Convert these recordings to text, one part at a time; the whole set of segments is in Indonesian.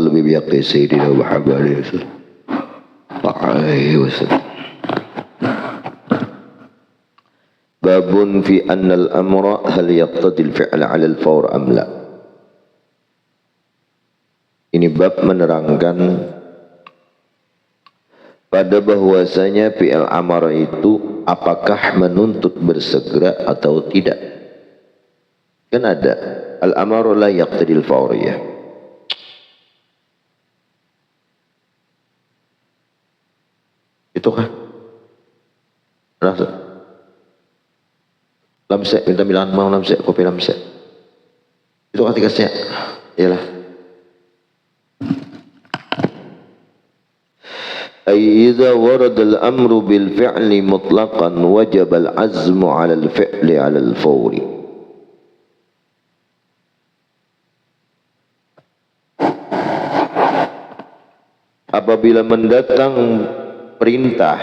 lebih biaqi Sayyidina Muhammad alaihi wasallam. Babun fi anna al-amra hal yaqtadi al-fi'la 'ala al-fawr am la. Ini bab menerangkan pada bahwasanya fi'il amar itu apakah menuntut bersegera atau tidak. Kan ada al-amaru la yaqtadi al-fawriyah. Itu kan rasa lamsek, minta bilangan mau lamsek, kopi lamsek. Itu kan tikasnya. Iyalah. Ay idza warada al-amru bil fi'li mutlaqan wajaba al-'azmu 'ala al-fi'li 'ala al-fawri. Apabila mendatang perintah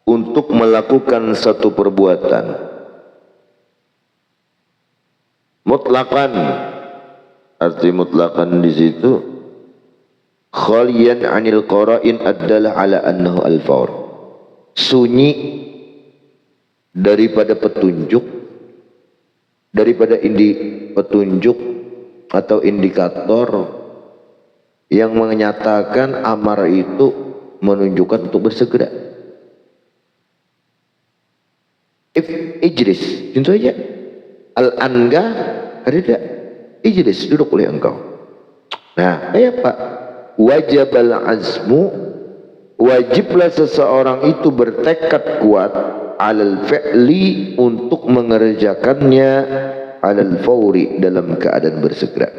untuk melakukan satu perbuatan mutlaqan, arti mutlaqan di situ khalian 'anil qara'in adalah ala annahu al-fawr, sunyi daripada petunjuk, daripada petunjuk atau indikator yang menyatakan amar itu menunjukkan untuk bersegera. Ijlis, contoh aja al-anga ada ijlis, duduk oleh engkau. Nah, Pak, wajibal azmu, wajiblah seseorang itu bertekad kuat alal fi'li, untuk mengerjakannya alal fawri, dalam keadaan bersegera.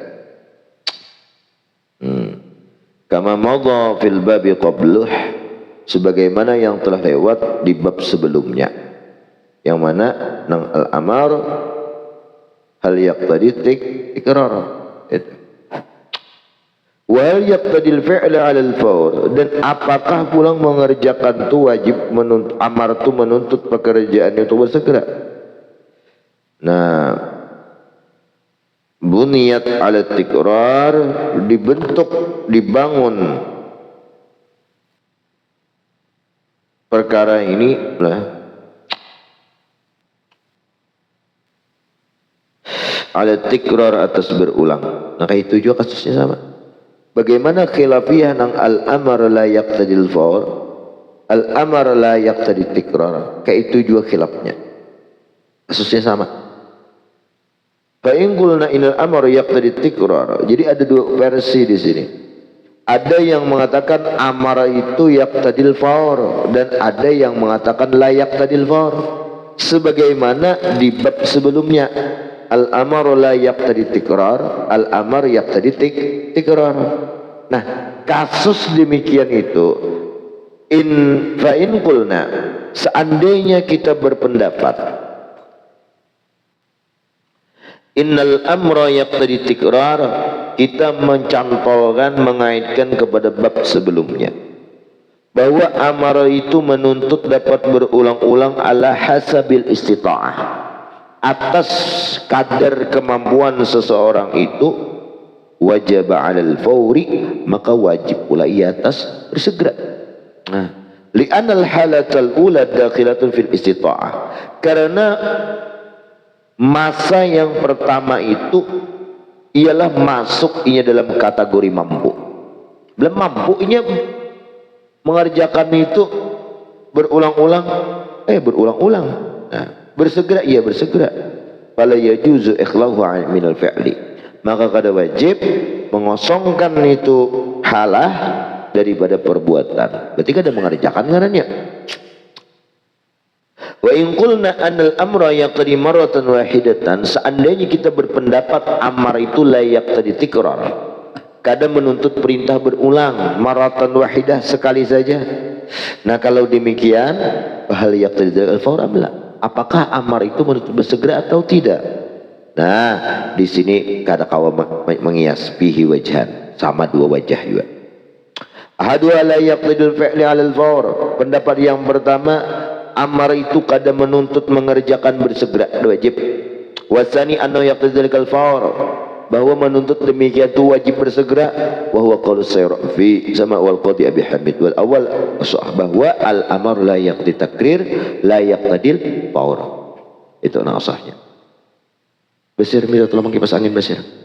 Kama madha fil babi qabluh, sebagaimana yang telah lewat di bab sebelumnya, yang mana nang al-amar hal yaqtadi tikrar itu. Wa hal yaqtadi al-fi'la 'ala al-fawr, dan apakah pulang mengerjakan itu wajib amar itu menuntut pekerjaan itu bersegera. Nah, buniyat 'ala tikrar, dibangun perkara ini lah ala tikrar, atas berulang. Nah, itu juga kasusnya sama. Bagaimana khilafiyah nang al-amar la yaqtadi al-fawr, al-amar la yaqtadi tikrar, kayak itu juga khilafnya, kasusnya sama. Fa in qulna inal amr yaqtadi tikrar, jadi ada dua versi di sini. Ada yang mengatakan amar itu yaqtadil fawr, dan ada yang mengatakan la yaqtadil fawr, sebagaimana di bab sebelumnya. Al-amar la yaqtadi tikrar, al-amar yaqtadi tikrar. Nah, kasus demikian itu fa in qulna, seandainya kita berpendapat innal amra yaqtadi tikrar, kita mencantolkan, mengaitkan kepada bab sebelumnya, bahwa amar itu menuntut dapat berulang-ulang ala hasabil istita'ah, atas kadar kemampuan seseorang itu, wajib 'alal fawri, maka wajib pula ia atas bersegera. Nah, li'anal halatal ula dakhilatun fil istita'ah, karena masa yang pertama itu ialah masuknya dalam kategori mampu. Belum mampu, ini mengerjakan itu berulang-ulang, berulang-ulang. Nah, bersegera, ia bersegera. Fala yajuzu ikhlahu minal fi'li, maka kada wajib mengosongkan itu halah daripada perbuatan. Berarti kada mengerjakan ngarannya. Wa in qulna anal amra yaqtadi marratan wahidatan, seandainya kita berpendapat amar itu la yaqtadi tikrar, kada menuntut perintah berulang, marratan wahidah, sekali saja. Nah, kalau demikian, hal yaqtadi al-fawr am la, apakah amar itu menuntut bersegera atau tidak? Nah, di sini kada kawa mengias bihi wajhan, sama dua wajah juga. Ahadu la yaqtadil fi'li 'ala al-fawr, pendapat yang pertama, amar itu kada menuntut mengerjakan bersegera, wajib. Wasani annahu yaqtadil al-fawr, bahwa menuntut demikian itu wajib bersegera, wa huwa qaulus Sayrafi sama wal qadi Abi Hamid wal awal sah bahwa al amar la yaqdi takrir la yaqtadil faur. Itu nasahnya. Basir minta tolong kipas angin Basir.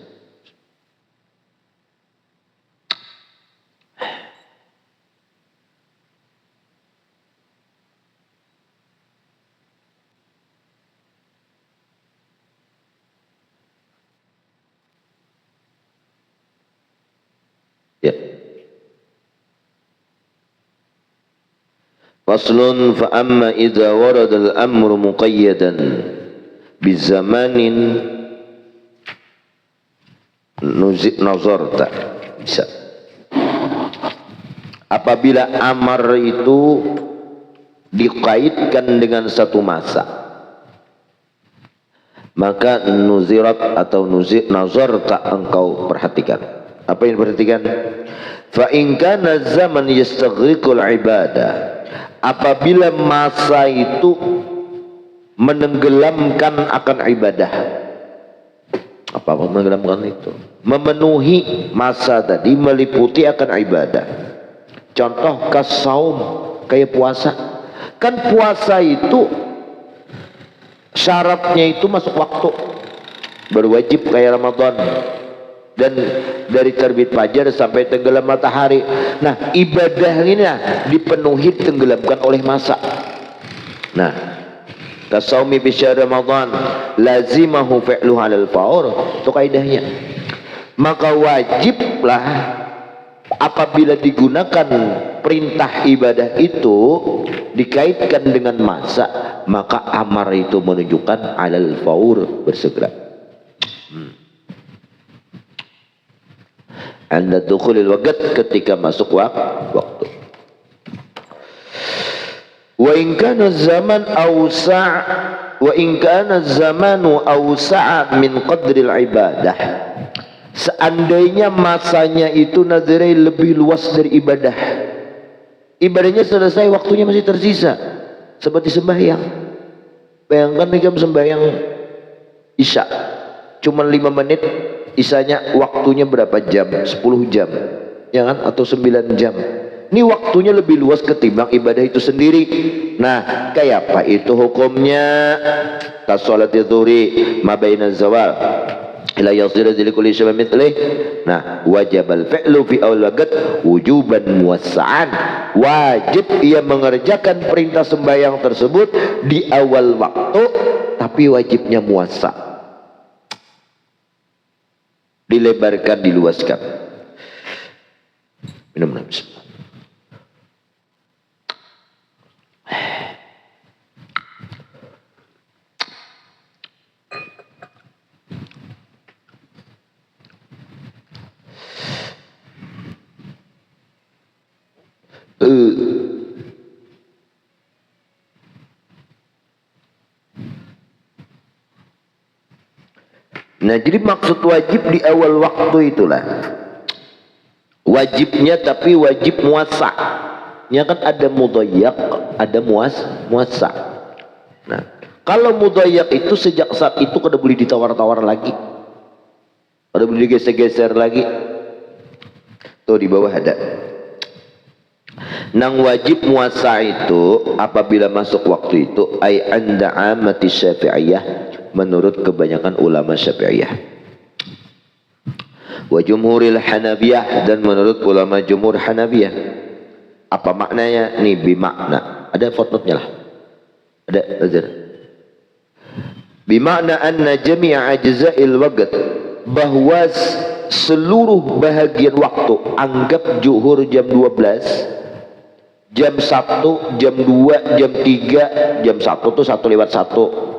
Ya. Faslun fa amma idza warada al-amru muqayyadan bizamanin nazarta bisa. Apabila amar itu dikaitkan dengan satu masa, maka nuzirat atau nazarta engkau perhatikan. Apa yang diperhatikan? Fa in kana zaman yastaghriqul ibadah, apabila masa itu menenggelamkan akan ibadah. Apa menenggelamkan itu? Memenuhi masa tadi meliputi akan ibadah. Contoh kasaum, kayak puasa. Kan puasa itu syaratnya itu masuk waktu, berwajib kayak Ramadan. Dan dari terbit fajar sampai tenggelam matahari. Nah, ibadah ini dipenuhi tenggelamkan oleh masa. Nah, kasaumi bi syahr Ramadan lazimahu fi'luhu 'alal faur. Itu kaidahnya. Maka wajiblah apabila digunakan perintah ibadah itu dikaitkan dengan masa, maka amar itu menunjukkan 'alal faur, bersegera. Anda dukhulil waqt, ketika masuk waktu. Wa in kana zaman awsa' wa in kana zamanu awsa'a min qadril ibadah. Seandainya masanya itu nadrai lebih luas dari ibadah. Ibadahnya selesai, waktunya masih tersisa. Seperti sembahyang. Bayangkan jam sembahyang Isya cuma 5 menit. Isanya waktunya berapa jam? 10 jam, ya kan? Atau 9 jam. Ini waktunya lebih luas ketimbang ibadah itu sendiri. Nah, kayak apa itu hukumnya? Kasolati dzuri ma baina zawal ila yasira likulli syabab mithlih. Nah, wajibal fi'lu fi awal waqt wujuban muwassa'an. Wajib ia mengerjakan perintah sembahyang tersebut di awal waktu, tapi wajibnya muwassa'. Dilebarkan, diluaskan. Minum nafsu. Nah, jadi maksud wajib di awal waktu itulah wajibnya, tapi wajib muasa. Ya kan ada mudayyak, ada muasa. Nah, kalau mudayyak itu sejak saat itu kada boleh ditawar-tawar lagi, kada boleh digeser-geser lagi. Tuh di bawah ada. Nang wajib muasa itu apabila masuk waktu itu ay anda amati syafi'iyah, menurut kebanyakan ulama Syafi'iyah, wa jumhuril Hanafiyah, dan menurut ulama jumhur Hanafiyah. Apa maknanya? Nih bimakna, ada footnote-nya lah, ada belajar. Bimakna anna jami'a ajza'il waqt, bahwa seluruh bahagian waktu, anggap zuhur jam 12, jam 1, jam 2, jam 3, jam 1 tuh 1:01,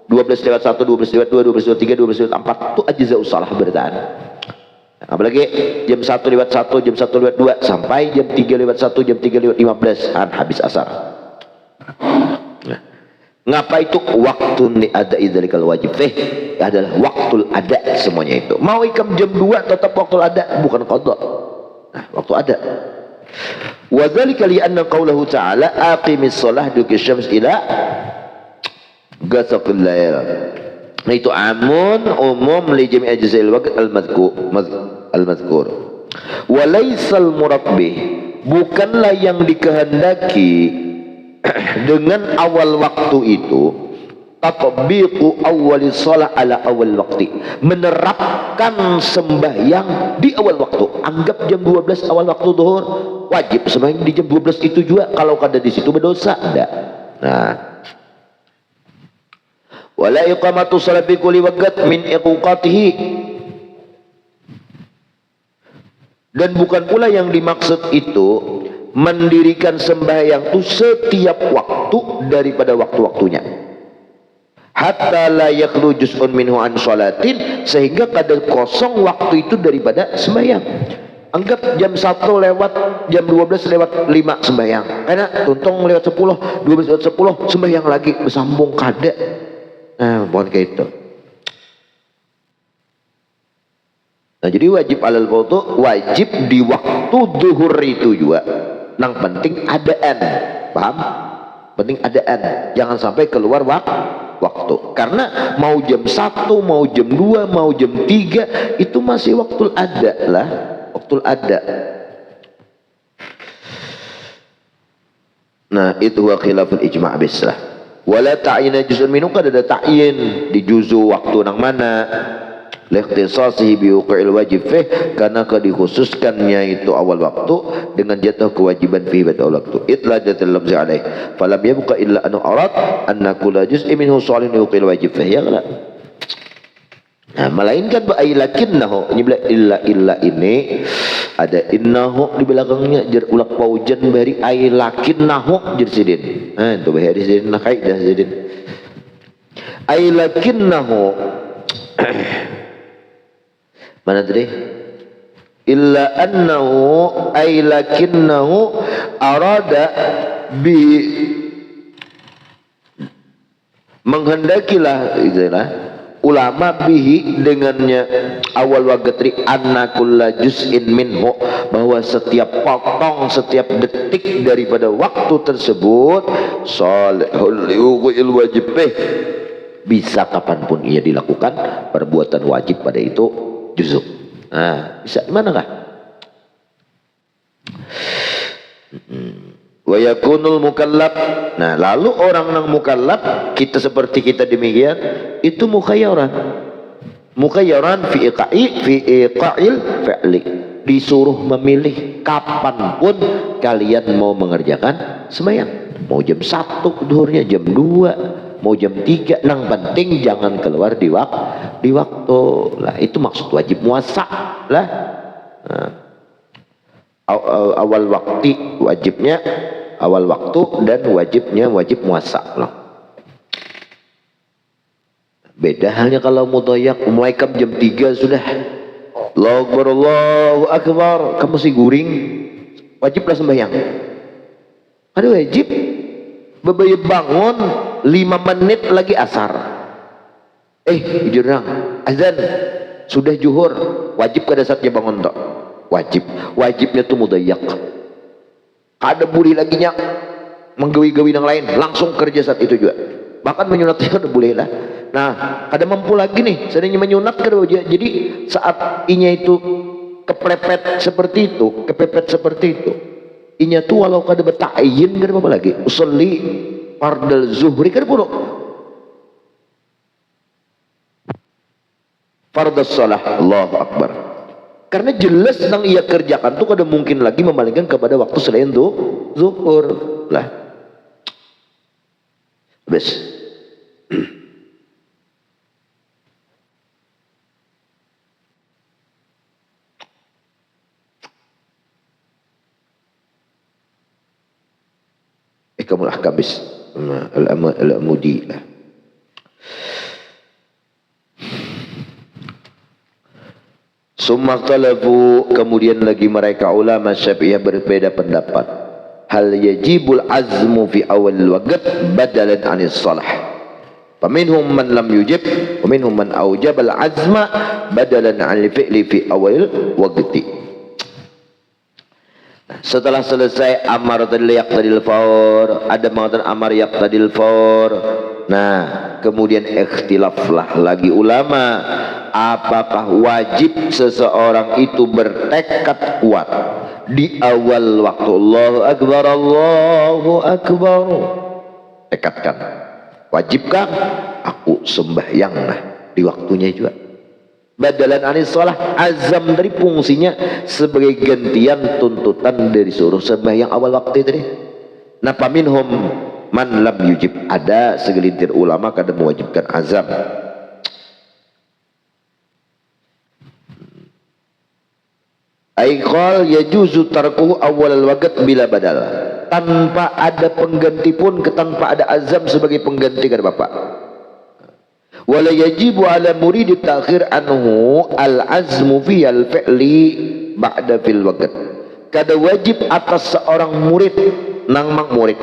12:01, 12:02, 12:03, 12:04 itu ajza usalah bertahan. Apalagi jam 1:01, jam 1:02 sampai jam 3:01, jam 3:15 habis asar. Nah, ngapa itu waktu ni ada idzalikal wajib? Adalah waktu ada semuanya itu. Mau ikam jam 2 tetap waktu ada, bukan qada. Nah, waktu ada. Wa dzalika li anna qaulahu ta'ala aqimis shalah duki syams ila ghasaqil lail. Itu amun umum li jami' ajza'il waqt al-madhkur. Wa laysal murabbih, bukanlah yang dikehendaki dengan awal waktu itu tatbiqu awwali shalah ala awal waktu, menerapkan sembahyang di awal waktu. Anggap jam 12 awal waktu zuhur, wajib sembahyang di jam 12 itu juga. Kalau kada di situ berdosa enggak. Nah, wala iqamatu shalat bi kulli waqt min iqaqatihi, dan bukan pula yang dimaksud itu mendirikan sembahyang itu setiap waktu daripada waktu-waktunya, hatta la yakhlu juz'un minhu an sholatin, sehingga kadang kosong waktu itu daripada sembahyang. Anggap jam 1 lewat, jam 12 lewat 5 sembahyang, karena tuntung lewat 10, 12 lewat 10 sembahyang lagi, bersambung kada. Nah, bukan kayak itu. Nah, jadi wajib alal wudu, wajib di waktu zuhur itu juga. Nang penting adaan, paham? Penting adaan, jangan sampai keluar waktu. Karena mau jam 1, mau jam 2, mau jam 3 itu masih waktu ada lah, waktu ada. Nah, itu wa khilaful ijma' bislah. Wala ta'yina juz'un minhu, kada ada ta'yin di juzu waktu nang mana, liikhtisasihi bi wuqu'il wajib fih, karena dikhususkannya itu awal waktu dengan jatuh kewajiban fi pada waktu. Itla jatul lafzi alaih falam yabqa illa an arad anna kulla juz'in minhu salih wuqu'il wajib fih, ya kan? Nah, melainkan ba ailakinnahu, ini bila illa ini ada innahu di belakangnya jar ulak paujan bari ailakinnahu jar sidin. Nah, itu bahaya di sidin, nah kaidah sidin. Ailakinnahu mana tadi? Illa annahu ailakinnahu arada bi, menghendakilah itulah ulama bihi dengannya awal wagatri anna kulla juz'in minhu, bahwa setiap potong, setiap detik daripada waktu tersebut salihul liwuqil wajib, bisa kapanpun ia dilakukan perbuatan wajib pada itu juzuk. Nah, bisa gimana kah? Wa yakunul mukallaf. Nah, lalu orang yang mukallaf, kita seperti kita demikian, itu mukhayyaran. Mukhayyaran fi iqa'il fi'li. Disuruh memilih kapanpun kalian mau mengerjakan sembahyang. Mau jam 1 zuhurnya, jam 2, mau jam 3, nang penting jangan keluar di waktu. Lah, itu maksud wajib muasa lah. Nah, awal waktu wajibnya awal waktu, dan wajibnya wajib muasa loh. Beda halnya kalau mudhayak, mulai jam 3 sudah Allahu akbar, kamu masih guring, wajiblah sembahyang. Ada wajib bebayar bangun 5 menit lagi asar, jurang azan sudah juhur, wajib kada saatnya bangun toh, wajibnya tuh mudhayak. Ada boleh lagi nya menggawi-gawi yang lain, langsung kerja saat itu juga. Bahkan menyunatnya udah boleh lah. Nah, ada mampu lagi nih, seandainya menyunat kada. Jadi saat inya itu kepepet seperti itu, inya tuh walau kada berta'yin kada apa lagi. Usolli fardal zuhri kada perlu. Fardal salah, Allahu akbar. Karena jelas yang ia kerjakan tuh kada mungkin lagi memalingkan kepada waktu selain zuhur lah. Bes. Kamu lah kabis al-amudi lah. Summaktalafu, kemudian lagi mereka ulama Syafi'iyah berbeda pendapat. Hal yajibul azmu fi awal waqt badalan anis salah. Faminhum man lam yujib, wa minhum man aujab al azma badalan anil fi'li fi awal waqti. Nah, Setelah selesai amar tadi yaqtadil faur, ada mengatakan amar yaqtadil faur. Nah, kemudian ikhtilaflah lagi ulama, apakah wajib seseorang itu bertekad kuat di awal waktu Allahu Akbar, Allahu Akbar, tekadkan, wajibkah aku sembahyang nah di waktunya juga, badalan anis sholah, azam dari fungsinya sebagai gantian tuntutan dari suruh sembahyang awal waktu tadi. Nah, paminhum man lam yujib, ada segelintir ulama kadang mewajibkan azam. Aiqal yajuzu tarkuhu awal al-waqt bila badal, tanpa ada pengganti pun, tanpa ada azam sebagai pengganti, kata Bapak. Wala yajibu ala murid ta'khir anhu al-azmu fi al-fi'li ba'da fil waqt. Kada wajib atas seorang murid nang murid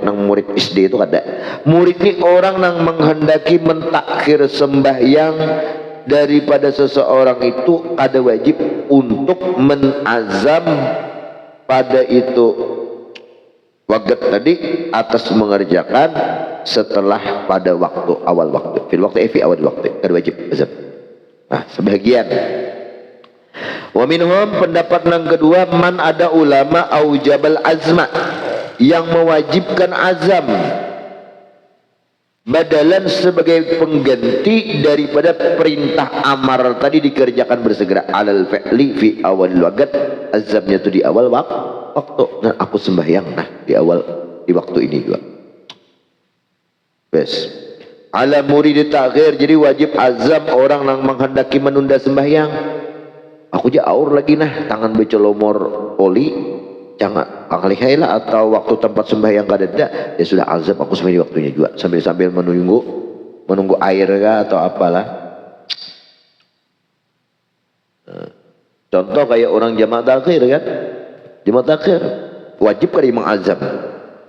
nang murid SD itu kada. Murid ni orang nang menghendaki mentakhir sembahyang daripada seseorang itu, ada wajib untuk menazam pada itu waqt tadi atas mengerjakan setelah pada waktu awal waktu, fil waktu fi awal waktu, ada wajib azam. Nah, sebagian wa minhum, pendapat yang kedua, man, ada ulama aujabal azma, yang mewajibkan azam badalan sebagai pengganti daripada perintah amar tadi dikerjakan bersegera, alal fi'li fi awal waqt, azamnya itu di awal waktu. Nah, aku sembahyang nah di awal di waktu ini juga. Bes. Ala murid ta'khir, jadi wajib azam orang yang menghendaki menunda sembahyang. Aku je aur lagi nah, tangan becolomor oli, jangan lah, atau waktu tempat sembahyang kada ada, ya sudah azam aku sembahyang di waktunya juga, sambil menunggu air kah atau apalah. Contoh kayak orang jamaah takhir kan, jamaah takhir wajib kan imam azam.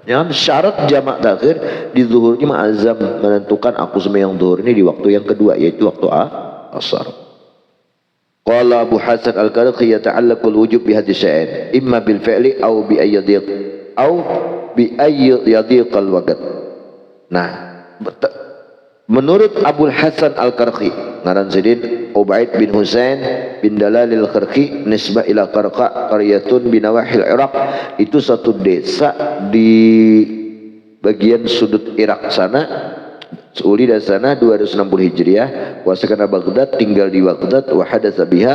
Yang syarat jamaah takhir di zuhurnya ma'azam, menentukan aku sembahyang zuhur ini di waktu yang kedua, yaitu waktu asar. Qala Abu Hasan Al-Karqi yata'allaqu al-wujub bi hadhihi syai'in imma bil fi'li aw bi ayyadiq al-waqt. Nah, menurut Abu Hasan Al-Karqi, ngaran sidin Ubaid bin Husain bin Dalal al-Karqi, nisbah ila Qarqa, qaryatun bi nawahil Iraq, itu satu desa di bagian sudut Irak sana, Uli dari sana 260 Hijriah, wasakana Baghdad, tinggal di Baghdad, wa hadatsa biha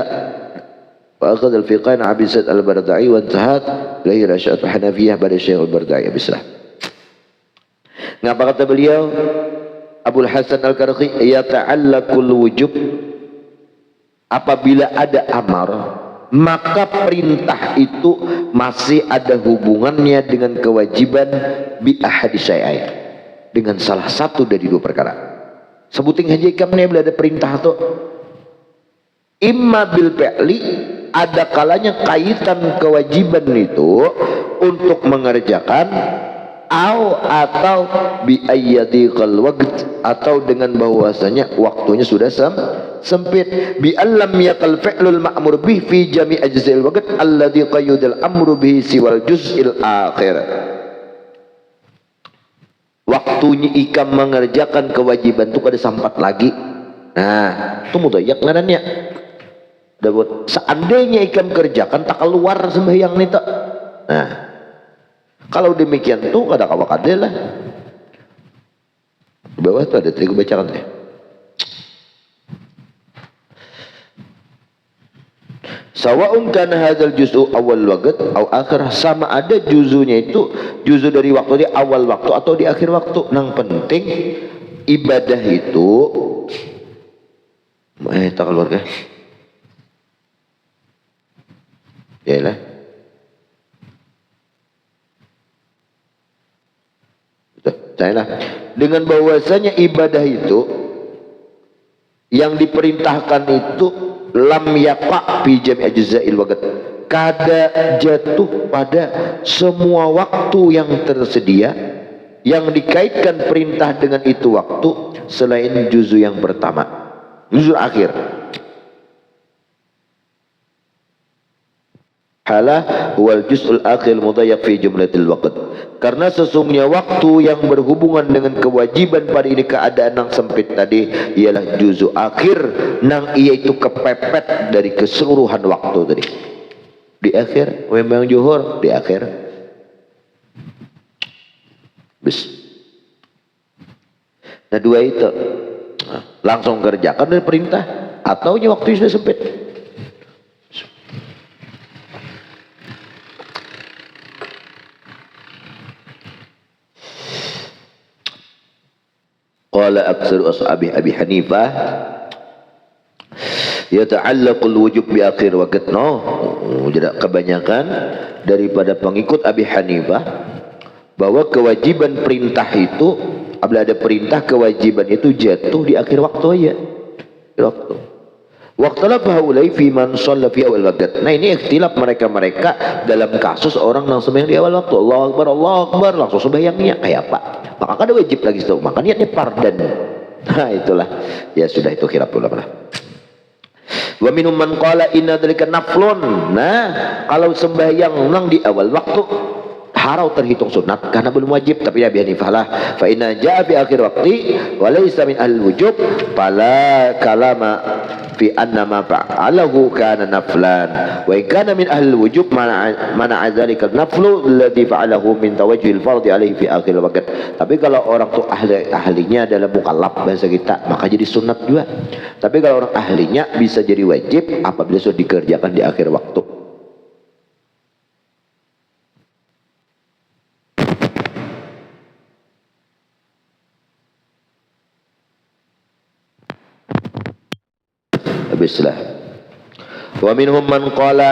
wa akhadha al-fiqain Abi Sa'id al-Bardai wa intahat ilaihi rasyat Hanafiyah pada Syekh al-Bardai. Bismillah. Ngapa kata beliau Abul Hasan Al-Karqi, yata'allaqul wujub, apabila ada amar maka perintah itu masih ada hubungannya dengan kewajiban bi ahadi syai'ain, dengan salah satu dari dua perkara. Sebutin aja ikamnya bila ada perintah tuh. Imma bil fi'li, ada kalanya kaitan kewajiban itu untuk mengerjakan, atau bi ayyadiqal waqt, atau dengan bahwasanya waktunya sudah sempit, bi allam yaqal fi'lul ma'mur bih fi jami' ajza'il waqt alladhi qayyadal amru bihi siwal juz'il akhir. Waktunya ikam mengerjakan kewajiban itu kada sempat lagi. Nah, itu mudayak ngarannya. Dapat seandainya ikam kerjakan tak keluar sembahyang nita. Nah, kalau demikian tuh kada kawak ada lah. Di bawah tuh ada tadi gue bacakan deh. Sawa'un kana hadzal juz'u awal waqt atau akhir, sama ada juzunya itu juzu dari waktu di awal waktu atau di akhir waktu. Nang penting ibadah itu tak keluar kah? Yalah. Betul. Dengan bahwasanya ibadah itu yang diperintahkan itu lam yaqa fi jami' ajza'il waqt, kada jatuh pada semua waktu yang tersedia yang dikaitkan perintah dengan itu waktu selain juzu yang pertama, juzu akhir. halah wal juz'ul akhir mudayyak fi jumlatil waqt. Karena sesungguhnya waktu yang berhubungan dengan kewajiban pada ini keadaan yang sempit tadi ialah juz'u akhir nang ia itu kepepet dari keseluruhan waktu tadi. Di akhir memang zuhur di akhir. Bis. Nah dua itu langsung kerjakan dari perintah atau waktu sudah sempit. Qala aksaru ashabi Abi Hanifah yata'allaqul wujub bi akhir waqt. Jadi kebanyakan daripada pengikut Abi Hanifah bahwa kewajiban perintah itu apabila ada perintah kewajiban itu jatuh di akhir waktu aja. Waktu. Waqtala fahaulai fi man shalla fi awal waqt. Nah ini ikhtilaf mereka dalam kasus orang yang sembahyang di awal waktu. Allahu Akbar langsung sembahyangnya kayak apa? Maka ada wajib lagi itu. Maka niatnya pardan. Nah itulah. Ya sudah itu khilaf ulama lah. Wa minhum man qala inna dzalika naflun. Nah, kalau sembahyang nang di awal waktu harau terhitung sunat karena belum wajib. Tapi Abi Hanifah lah fa inna jaa fi akhir waqti wa laysa min ahli wujub fala kalama fi anna ma fa'alahu kana naflan wa in kana min ahli wujub mana dzalika naflu alladhi fa'alahu min tawajjuhil fardhi alaihi fi akhir waqt. Tapi kalau orang tuh ahlinya adalah mukallaf bahasa kita maka jadi sunat juga. Tapi kalau orang ahlinya bisa jadi wajib apabila sudah dikerjakan di akhir waktu. Habislah. Wa minhum man qala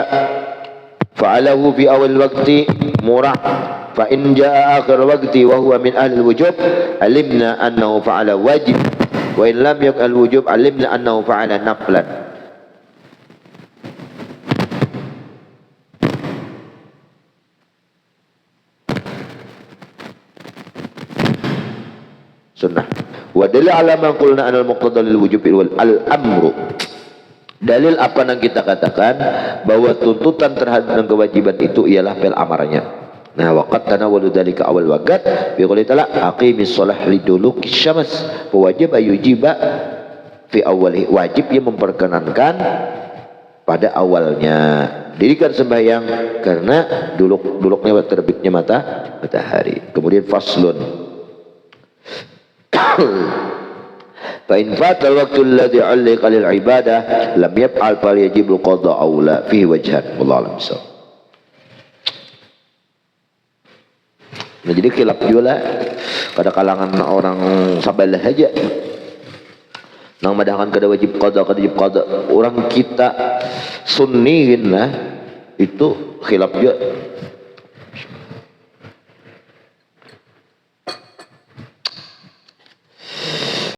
fa'alahu fi awal waqti murah fa in jaa akhir waqti wa huwa min ahli al-wujub alimna annahu fa'ala wajib wa in lam yakal wujub alimna annahu fa'ala naflan. Sunnah. Wa dalil ala ma qulna anal muqtada lil wujub wal amru. Dalil apa yang kita katakan bahwa tuntutan terhadap kewajiban itu ialah fil amarnya. Nah, waqad tanawwalu dzalika awal waqt bi qouli ta'ala aqimis shalah liduluki syams. Wajib ayujiba fi awwali. Wajib yang memperkenankan pada awalnya. Dirikan sembahyang karena duluknya terbitnya matahari. Kemudian faslun. Fa in fatal waqtu alladhi 'alliqa lil ibadah lam yaf'al fal yajibu qada aw la fihi wajhan wallahu a'lam bissawab. Nah jadi khilaf juga pada kalangan orang sabalah aja nang madahan kada wajib qada orang kita sunniin lah itu khilaf juga